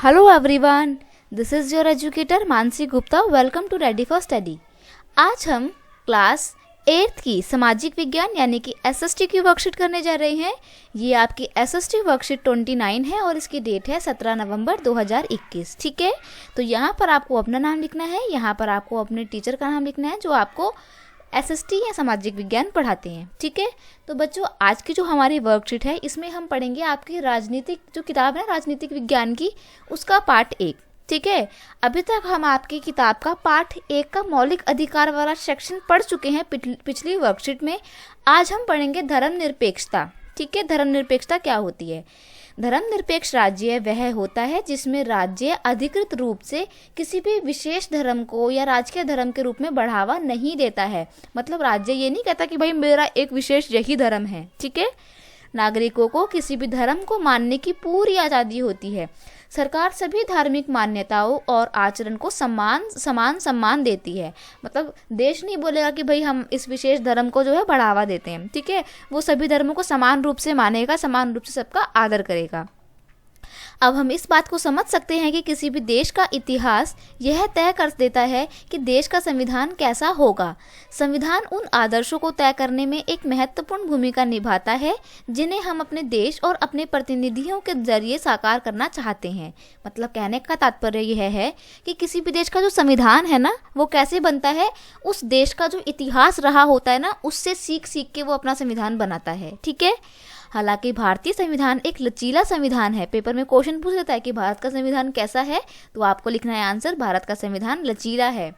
Hello everyone, this is your educator Mansi Gupta. Welcome to ready for study. आज हम class 8th की सामाजिक विज्ञान यानी कि एसएसटी की वर्कशीट करने जा रहे हैं। ये आपकी एसएसटी वर्कशीट 29 है और इसकी डेट है 17 नवंबर 2021। ठीक है, तो यहाँ पर आपको अपना नाम लिखना है, यहाँ पर आपको अपने टीचर का नाम लिखना है जो आपको एसएसटी या सामाजिक विज्ञान पढ़ाते हैं। ठीक है, तो बच्चों आज की जो हमारी वर्कशीट है इसमें हम पढ़ेंगे आपकी राजनीतिक जो किताब है राजनीतिक विज्ञान की, उसका पार्ट 1। ठीक है, अभी तक हम आपकी किताब का पार्ट 1 का मौलिक अधिकार वाला सेक्शन पढ़ चुके हैं पिछली वर्कशीट में। आज हम पढ़ेंगे धर्मनिरपेक्षता। ठीक है, धर्मनिरपेक्षता क्या होती है? धर्मनिरपेक्ष राज्य वह होता है जिसमें राज्य अधिकृत रूप से किसी भी विशेष धर्म को या राजकीय धर्म के रूप में बढ़ावा नहीं देता है। मतलब राज्य ये नहीं कहता कि भाई मेरा एक विशेष यही धर्म है। ठीक है, नागरिकों को किसी भी धर्म को मानने की पूरी आज़ादी होती है। सरकार सभी धार्मिक मान्यताओं और आचरण को समान सम्मान देती है। मतलब देश नहीं बोलेगा कि भाई हम इस विशेष धर्म को जो है बढ़ावा देते हैं। ठीक है, वो सभी धर्मों को समान रूप से मानेगा, समान रूप से सबका आदर करेगा। अब हम इस बात को समझ सकते हैं कि किसी भी देश का इतिहास यह तय कर देता है कि देश का संविधान कैसा होगा। संविधान उन आदर्शों को तय करने में एक महत्वपूर्ण भूमिका निभाता है जिन्हें हम अपने देश और अपने प्रतिनिधियों के जरिए साकार करना चाहते हैं। मतलब कहने का तात्पर्य यह है कि किसी भी देश का जो संविधान है ना, वो कैसे बनता है, उस देश का जो इतिहास रहा होता है ना, उससे सीख के वो अपना संविधान बनाता है। ठीक है, हालांकि भारतीय संविधान एक लचीला संविधान है। पेपर में क्वेश्चन पूछ लेता है कि भारत का संविधान कैसा है, तो आपको लिखना है आंसर भारत का संविधान लचीला है।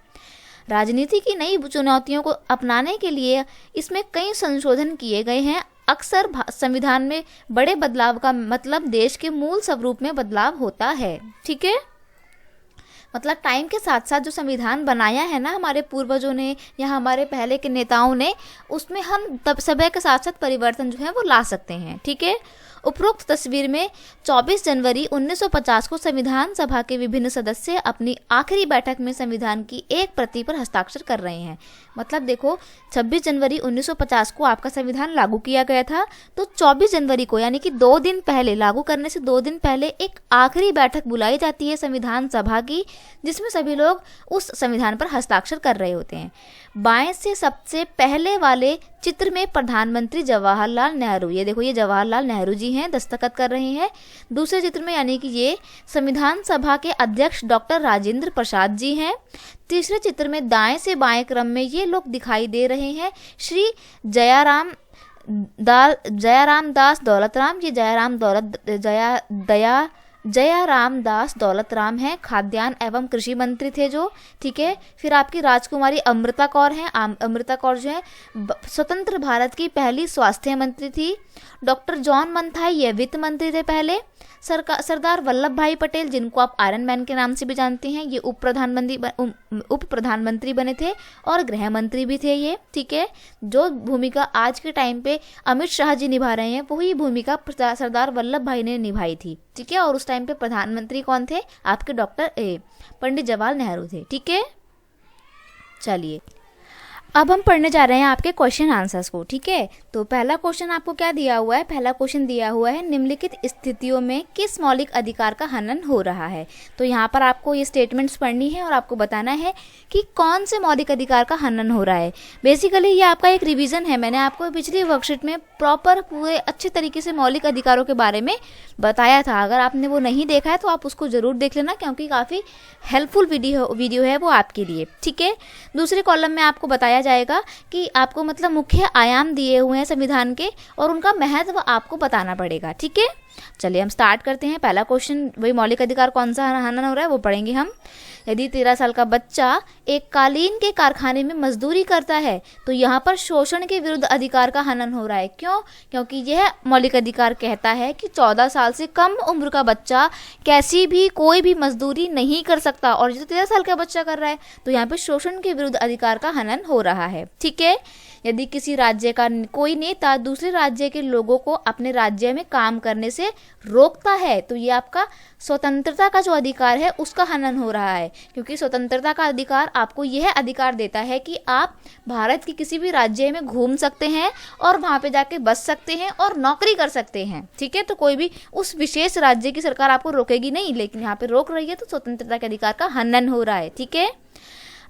राजनीति की नई चुनौतियों को अपनाने के लिए इसमें कई संशोधन किए गए हैं। अक्सर संविधान में बड़े बदलाव का मतलब देश के मूल स्वरूप में बदलाव होता है। ठीक है, मतलब टाइम के साथ साथ जो संविधान बनाया है ना हमारे पूर्वजों ने या हमारे पहले के नेताओं ने, उसमें हम तब समय के साथ साथ परिवर्तन जो है वो ला सकते हैं। ठीक है, उपरोक्त तस्वीर में 24 जनवरी 1950 को संविधान सभा के विभिन्न सदस्य अपनी आखिरी बैठक में संविधान की एक प्रति पर हस्ताक्षर कर रहे हैं। मतलब देखो, 26 जनवरी 1950 को आपका संविधान लागू किया गया था, तो 24 जनवरी को यानी कि 2 दिन पहले, लागू करने से 2 दिन पहले एक आखिरी बैठक बुलाई जाती है संविधान सभा की, जिसमें सभी लोग उस संविधान पर हस्ताक्षर कर रहे होते हैं। बाएं से सबसे पहले वाले चित्र में प्रधानमंत्री जवाहरलाल नेहरू, ये देखो ये जवाहरलाल नेहरू जी हैं, दस्तखत कर रहे हैं। दूसरे चित्र में यानी कि ये संविधान सभा के अध्यक्ष डॉक्टर राजेंद्र प्रसाद जी हैं। तीसरे चित्र में दाएं से बाएं क्रम में ये लोग दिखाई दे रहे हैं, श्री जयाराम दास दौलतराम। ये जयाराम दास दौलतराम हैं, खाद्यान्न एवं कृषि मंत्री थे जो। ठीक है, फिर आपकी राजकुमारी अमृता कौर हैं। अमृता कौर जो है स्वतंत्र भारत की पहली स्वास्थ्य मंत्री थी। डॉक्टर जॉन मंथाई ये वित्त मंत्री थे पहले। सरदार वल्लभ भाई पटेल, जिनको आप आयरन मैन के नाम से भी जानते हैं, ये उप प्रधानमंत्री बने थे और गृह मंत्री भी थे ये। ठीक है, जो भूमिका आज के टाइम पे अमित शाह जी निभा रहे हैं वही भूमिका सरदार वल्लभ भाई ने निभाई थी। ठीक है, और उस टाइम पे प्रधानमंत्री कौन थे? आपके पंडित जवाहरलाल नेहरू थे। ठीक है, चलिए अब हम पढ़ने जा रहे हैं आपके क्वेश्चन आंसर्स को। ठीक है, तो पहला क्वेश्चन आपको क्या दिया हुआ है? पहला क्वेश्चन दिया हुआ है निम्नलिखित स्थितियों में किस मौलिक अधिकार का हनन हो रहा है। तो यहाँ पर आपको ये स्टेटमेंट्स पढ़नी है और आपको बताना है कि कौन से मौलिक अधिकार का हनन हो रहा है। बेसिकली ये आपका एक रिवीजन है। मैंने आपको पिछली वर्कशीट में प्रॉपर पूरे अच्छे तरीके से मौलिक अधिकारों के बारे में बताया था। अगर आपने वो नहीं देखा है तो आप उसको जरूर देख लेना, क्योंकि काफ़ी हेल्पफुल वीडियो है वो आपके लिए। ठीक है, दूसरे कॉलम में आपको बताया जाएगा कि आपको मतलब मुख्य आयाम दिए हुए हैं संविधान के और उनका महत्व आपको बताना पड़ेगा। ठीक है, चलिए हम स्टार्ट करते हैं। पहला क्वेश्चन, वही मौलिक अधिकार कौन सा हनन हो रहा है वो पढ़ेंगे हम। यदि 13 साल का बच्चा एक कालीन के कारखाने में मजदूरी करता है तो यहाँ पर शोषण के विरुद्ध अधिकार का हनन हो रहा है। क्यों? क्योंकि यह मौलिक अधिकार कहता है कि 14 साल से कम उम्र का बच्चा कैसी भी कोई भी मजदूरी नहीं कर सकता, और जो 13 साल का बच्चा कर रहा है तो यहाँ पे शोषण के विरुद्ध अधिकार का हनन हो रहा है। ठीक है, यदि किसी राज्य का कोई नेता दूसरे राज्य के लोगों को अपने राज्य में काम करने से राज्य रोकता है तो ये आपका स्वतंत्रता का जो अधिकार है उसका हनन हो रहा है, क्योंकि स्वतंत्रता का अधिकार आपको यह अधिकार देता है कि आप भारत के किसी भी राज्य में घूम सकते हैं और वहाँ पे जाके बस सकते हैं और नौकरी कर सकते हैं। ठीक है, तो कोई भी उस विशेष राज्य की सरकार आपको रोकेगी नहीं, लेकिन यहाँ पे रोक रही है तो स्वतंत्रता के अधिकार का हनन हो रहा है। ठीक है,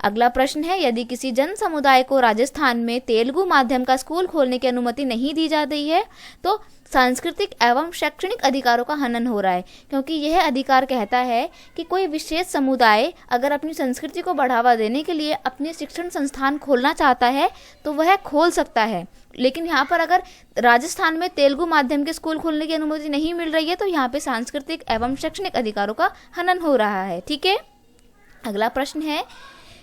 अगला प्रश्न है, यदि किसी जन समुदाय को राजस्थान में तेलुगु माध्यम का स्कूल खोलने की अनुमति नहीं दी जा रही है तो सांस्कृतिक एवं शैक्षणिक अधिकारों का हनन हो रहा है, क्योंकि यह अधिकार कहता है कि कोई विशेष समुदाय अगर अपनी संस्कृति को बढ़ावा देने के लिए अपने शिक्षण संस्थान खोलना चाहता है तो वह खोल सकता है। लेकिन यहाँ पर अगर राजस्थान में तेलुगु माध्यम के स्कूल खोलने की अनुमति नहीं मिल रही है तो यहाँ पे सांस्कृतिक एवं शैक्षणिक अधिकारों का हनन हो रहा है। ठीक है, अगला प्रश्न है,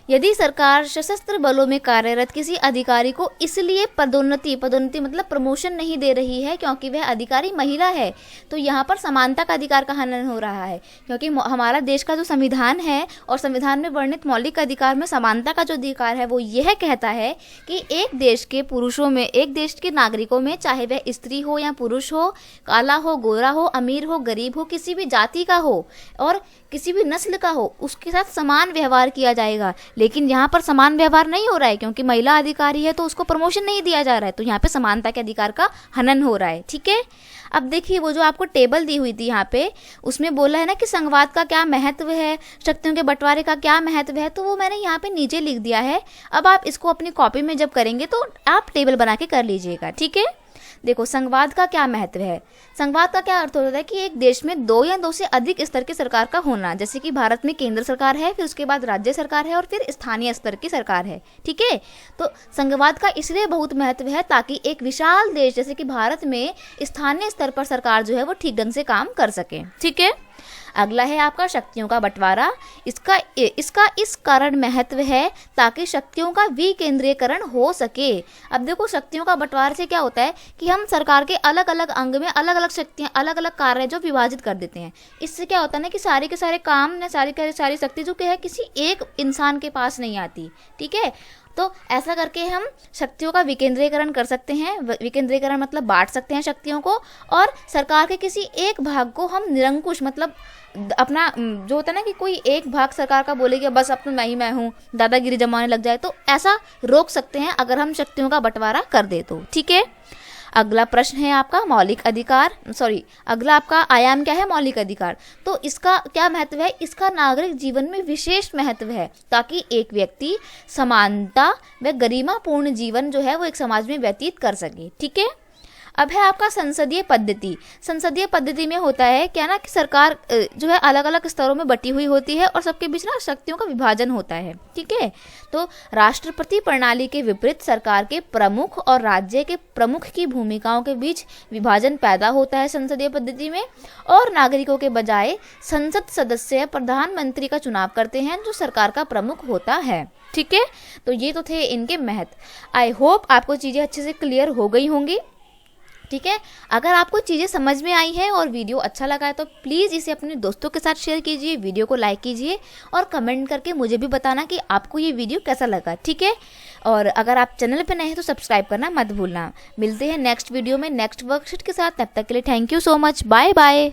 यदि सरकार सशस्त्र बलों में कार्यरत किसी अधिकारी को इसलिए पदोन्नति मतलब प्रमोशन नहीं दे रही है क्योंकि वह अधिकारी महिला है तो यहाँ पर समानता का अधिकार का हनन हो रहा है, क्योंकि हमारा देश का जो संविधान है और संविधान में वर्णित मौलिक अधिकार में समानता का जो अधिकार है वो यह कहता है कि एक देश के पुरुषों में, एक देश के नागरिकों में, चाहे वह स्त्री हो या पुरुष हो, काला हो, गोरा हो, अमीर हो, गरीब हो, किसी भी जाति का हो और किसी भी नस्ल का हो, उसके साथ समान व्यवहार किया जाएगा। लेकिन यहाँ पर समान व्यवहार नहीं हो रहा है क्योंकि महिला अधिकारी है तो उसको प्रमोशन नहीं दिया जा रहा है, तो यहाँ पे समानता के अधिकार का हनन हो रहा है। ठीक है, अब देखिए वो जो आपको टेबल दी हुई थी यहाँ पे उसमें बोला है ना कि संघवाद का क्या महत्व है, शक्तियों के बंटवारे का क्या महत्व है, तो वो मैंने यहाँ पे नीचे लिख दिया है। अब आप इसको अपनी कॉपी में जब करेंगे तो आप टेबल बना के कर लीजिएगा। ठीक है, देखो संघवाद का क्या महत्व है। संघवाद का क्या अर्थ होता है कि एक देश में दो या दो से अधिक स्तर की सरकार का होना, जैसे कि भारत में केंद्र सरकार है, फिर उसके बाद राज्य सरकार है और फिर स्थानीय स्तर की सरकार है। ठीक है, तो संघवाद का इसलिए बहुत महत्व है ताकि एक विशाल देश जैसे कि भारत में स्थानीय स्तर पर सरकार जो है वो ठीक ढंग से काम कर सके। ठीक है, अगला है आपका शक्तियों का बंटवारा। इसका इस कारण महत्व है ताकि शक्तियों का विकेंद्रीकरण हो सके। अब देखो शक्तियों का बंटवारे से क्या होता है कि हम सरकार के अलग अलग अंग में अलग अलग शक्तियां, अलग अलग कार्य जो विभाजित कर देते हैं। इससे क्या होता है ना कि सारे के सारे काम या सारी शक्ति जो है किसी एक इंसान के पास नहीं आती। ठीक है, तो ऐसा करके हम शक्तियों का विकेंद्रीकरण कर सकते हैं। विकेंद्रीकरण मतलब बांट सकते हैं शक्तियों को, और सरकार के किसी एक भाग को हम निरंकुश मतलब अपना जो होता है ना कि कोई एक भाग सरकार का बोले कि बस अब तो मैं हूँ, दादागिरी जमाने लग जाए, तो ऐसा रोक सकते हैं अगर हम शक्तियों का बंटवारा कर दे तो। ठीक है, अगला प्रश्न है आपका मौलिक अधिकार, अगला आपका आयाम क्या है, मौलिक अधिकार। तो इसका क्या महत्व है, इसका नागरिक जीवन में विशेष महत्व है ताकि एक व्यक्ति समानता व गरिमापूर्ण जीवन जो है वो एक समाज में व्यतीत कर सके। ठीक है, अब है आपका संसदीय पद्धति। संसदीय पद्धति में होता है क्या ना कि सरकार जो है अलग अलग स्तरों में बटी हुई होती है और सबके बीच ना शक्तियों का विभाजन होता है। ठीक है, तो राष्ट्रपति प्रणाली के विपरीत सरकार के प्रमुख और राज्य के प्रमुख की भूमिकाओं के बीच विभाजन पैदा होता है संसदीय पद्धति में, और नागरिकों के बजाय संसद सदस्य प्रधानमंत्री का चुनाव करते हैं जो सरकार का प्रमुख होता है। ठीक है, तो ये तो थे इनके महत्व। आई होप आपको चीज़ें अच्छे से क्लियर हो गई होंगी। ठीक है, अगर आपको चीज़ें समझ में आई हैं और वीडियो अच्छा लगा है तो प्लीज़ इसे अपने दोस्तों के साथ शेयर कीजिए, वीडियो को लाइक कीजिए और कमेंट करके मुझे भी बताना कि आपको ये वीडियो कैसा लगा। ठीक है, और अगर आप चैनल पे नए हैं तो सब्सक्राइब करना मत भूलना। मिलते हैं नेक्स्ट वीडियो में नेक्स्ट वर्कशीट के साथ, तब तक के लिए thank you so much, bye bye.